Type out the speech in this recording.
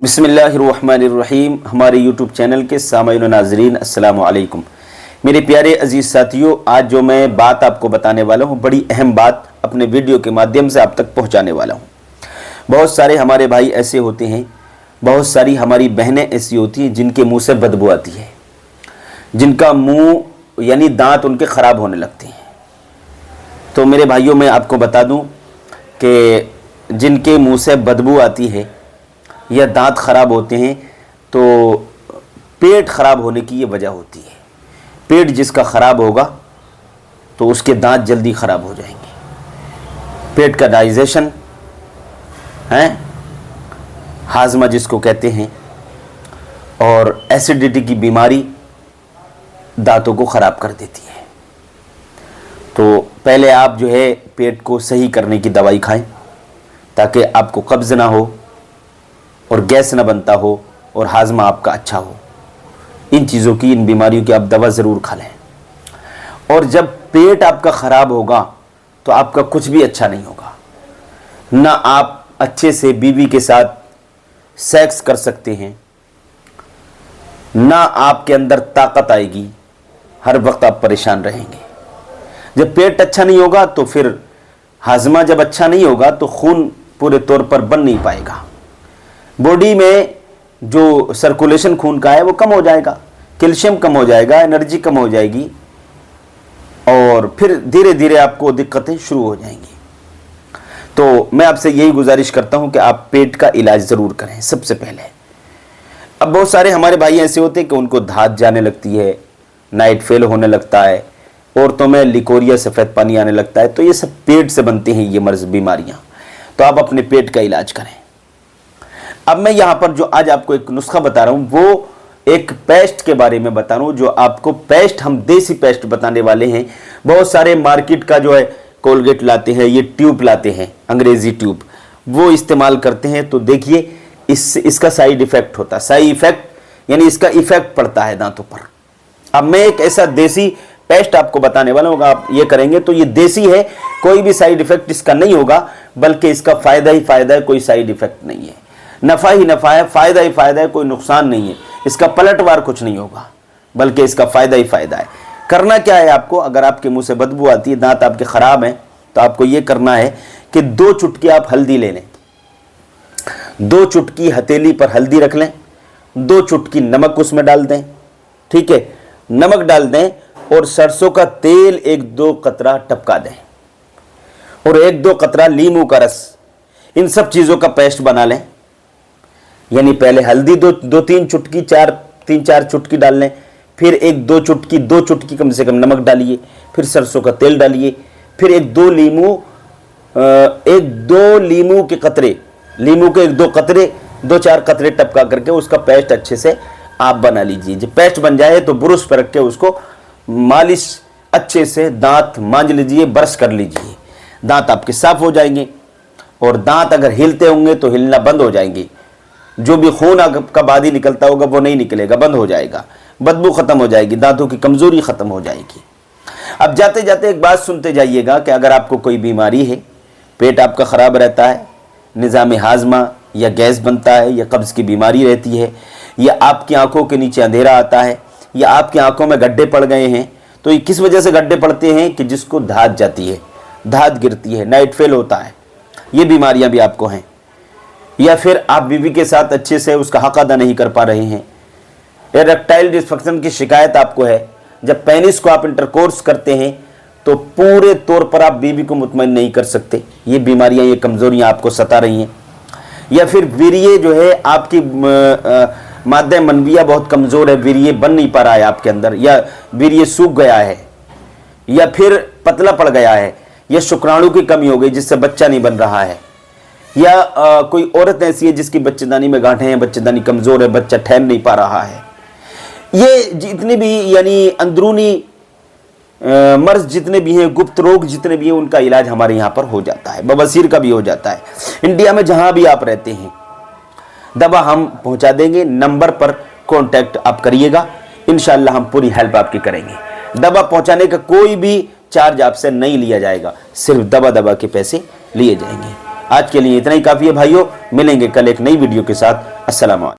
बिस्मिल्लाहिर्रहमानिर्रहीम। हमारे YouTube channel के सामईन नाज़रीन अस्सलाम वालेकुम। मेरे प्यारे अजीज़ साथियों, आज जो मैं बात आपको बताने वाला हूँ, बड़ी अहम बात अपने वीडियो के माध्यम से आप तक पहुँचाने वाला हूँ। बहुत सारे हमारे भाई ऐसे होते हैं, बहुत सारी हमारी बहनें ऐसी होती हैं जिनके मुँह से बदबू आती है, जिनका मुँह यानी दाँत उनके ख़राब होने लगते हैं। तो मेरे भाइयों, मैं आपको बता दूँ कि जिनके मुँह से बदबू आती है या दांत खराब होते हैं तो पेट खराब होने की ये वजह होती है। पेट जिसका खराब होगा तो उसके दांत जल्दी खराब हो जाएंगे। पेट का डाइजेशन है, हाजमा जिसको कहते हैं, और एसिडिटी की बीमारी दांतों को ख़राब कर देती है। तो पहले आप जो है पेट को सही करने की दवाई खाएं ताकि आपको कब्ज़ ना हो और गैस ना बनता हो और हाजमा आपका अच्छा हो। इन चीज़ों की, इन बीमारियों की आप दवा ज़रूर खा लें। और जब पेट आपका ख़राब होगा तो आपका कुछ भी अच्छा नहीं होगा। ना आप अच्छे से बीवी के साथ सेक्स कर सकते हैं, ना आपके अंदर ताकत आएगी, हर वक्त आप परेशान रहेंगे। जब पेट अच्छा नहीं होगा तो फिर हाजमा जब अच्छा नहीं होगा तो खून पूरे तौर पर बन नहीं पाएगा। बॉडी में जो सर्कुलेशन खून का है वो कम हो जाएगा, कैल्शियम कम हो जाएगा, एनर्जी कम हो जाएगी और फिर धीरे धीरे आपको दिक्कतें शुरू हो जाएंगी। तो मैं आपसे यही गुजारिश करता हूं कि आप पेट का इलाज ज़रूर करें सबसे पहले। अब बहुत सारे हमारे भाई ऐसे होते हैं कि उनको धात जाने लगती है, नाइट फेल होने लगता है, औरतों में लिकोरिया, सफ़ेद पानी आने लगता है। तो ये सब पेट से बनते हैं ये मर्ज बीमारियाँ। तो आप अपने पेट का इलाज करें। अब मैं यहाँ पर जो आज आपको एक नुस्खा बता रहा हूँ वो एक पेस्ट के बारे में बता रहा हूँ। जो आपको पेस्ट, हम देसी पेस्ट बताने वाले हैं। बहुत सारे मार्केट का जो है कोलगेट लाते हैं, ये ट्यूब लाते हैं, अंग्रेजी ट्यूब, वो इस्तेमाल करते हैं। तो देखिए इसका साइड इफ़ेक्ट होता है। साइड इफ़ेक्ट यानी इसका इफ़ेक्ट पड़ता है दांतों पर। अब मैं एक ऐसा देसी पेस्ट आपको बताने वाला हूँ, आप ये करेंगे तो ये देसी है, कोई भी साइड इफ़ेक्ट इसका नहीं होगा, बल्कि इसका फ़ायदा ही फ़ायदा है, कोई साइड इफ़ेक्ट नहीं है। नफ़ा ही नफ़ा है, फ़ायदा ही फ़ायदा है, कोई नुकसान नहीं है। इसका पलटवार कुछ नहीं होगा, बल्कि इसका फ़ायदा ही फ़ायदा है। करना क्या है आपको, अगर आपके मुंह से बदबू आती है, दांत आपके ख़राब हैं, तो आपको ये करना है कि 2 चुटकी आप हल्दी ले लें, 2 चुटकी हथेली पर हल्दी रख लें, 2 चुटकी नमक उसमें डाल दें, ठीक है, नमक डाल दें और सरसों का तेल 1-2 कतरा टपका दें और 1-2 कतरा लीमू का रस, इन सब चीज़ों का पेस्ट बना लें। यानी पहले हल्दी 2-3 चुटकी, 3-4 चुटकी डाल लें, फिर 1-2 चुटकी, 2 चुटकी कम से कम नमक डालिए, फिर सरसों का तेल डालिए, फिर 1-2 लीमू के कतरे, लीमू के 1-2 कतरे, 2-4 कतरे टपका करके उसका पेस्ट अच्छे से आप बना लीजिए। जब पेस्ट बन जाए तो ब्रश पर रख के उसको मालिश अच्छे से दांत मांज लीजिए, ब्रश कर लीजिए, दांत आपके साफ हो जाएंगे। और दांत अगर हिलते होंगे तो हिलना बंद हो जाएंगे। जो भी खून का बादी निकलता होगा वो नहीं निकलेगा, बंद हो जाएगा, बदबू खत्म हो जाएगी, दांतों की कमजोरी खत्म हो जाएगी। अब जाते जाते एक बात सुनते जाइएगा कि अगर आपको कोई बीमारी है, पेट आपका ख़राब रहता है, निज़ाम हाजमा या गैस बनता है, या कब्ज़ की बीमारी रहती है, या आपकी आंखों के नीचे अंधेरा आता है, या आपकी आंखों में गड्ढे पड़ गए हैं, तो ये किस वजह से गड्ढे पड़ते हैं कि जिसको धात जाती है, धात गिरती है, नाइट फेल होता है, ये बीमारियां भी आपको हैं। या फिर आप बीवी के साथ अच्छे से उसका हक अदा नहीं कर पा रहे हैं, इरेक्टाइल डिस्फंक्शन की शिकायत आपको है, जब पेनिस को आप इंटरकोर्स करते हैं तो पूरे तौर पर आप बीवी को मुतमईन नहीं कर सकते, ये बीमारियां, ये कमज़ोरियां आपको सता रही हैं। या फिर वीर्य जो है, आपकी मादा मनविया बहुत कमज़ोर है, वीर्य बन नहीं पा रहा है आपके अंदर, या वीर्य सूख गया है, या फिर पतला पड़ गया है, या शुक्राणु की कमी हो गई जिससे बच्चा नहीं बन रहा है, या कोई औरत ऐसी है जिसकी बच्चेदानी में गांठें हैं, बच्चेदानी कमज़ोर है, बच्चा ठहर नहीं पा रहा है। ये जितने भी यानी अंदरूनी मर्ज जितने भी हैं, गुप्त रोग जितने भी हैं, उनका इलाज हमारे यहाँ पर हो जाता है, बवासीर का भी हो जाता है। इंडिया में जहाँ भी आप रहते हैं दवा हम पहुँचा देंगे। नंबर पर कॉन्टैक्ट आप करिएगा, इंशाअल्लाह हम पूरी हेल्प आपकी करेंगे। दवा पहुँचाने का कोई भी चार्ज आपसे नहीं लिया जाएगा, सिर्फ दवा के पैसे लिए जाएंगे। आज के लिए इतना ही काफ़ी है भाइयों, मिलेंगे कल एक नई वीडियो के साथ। अस्सलाम वालेकुम।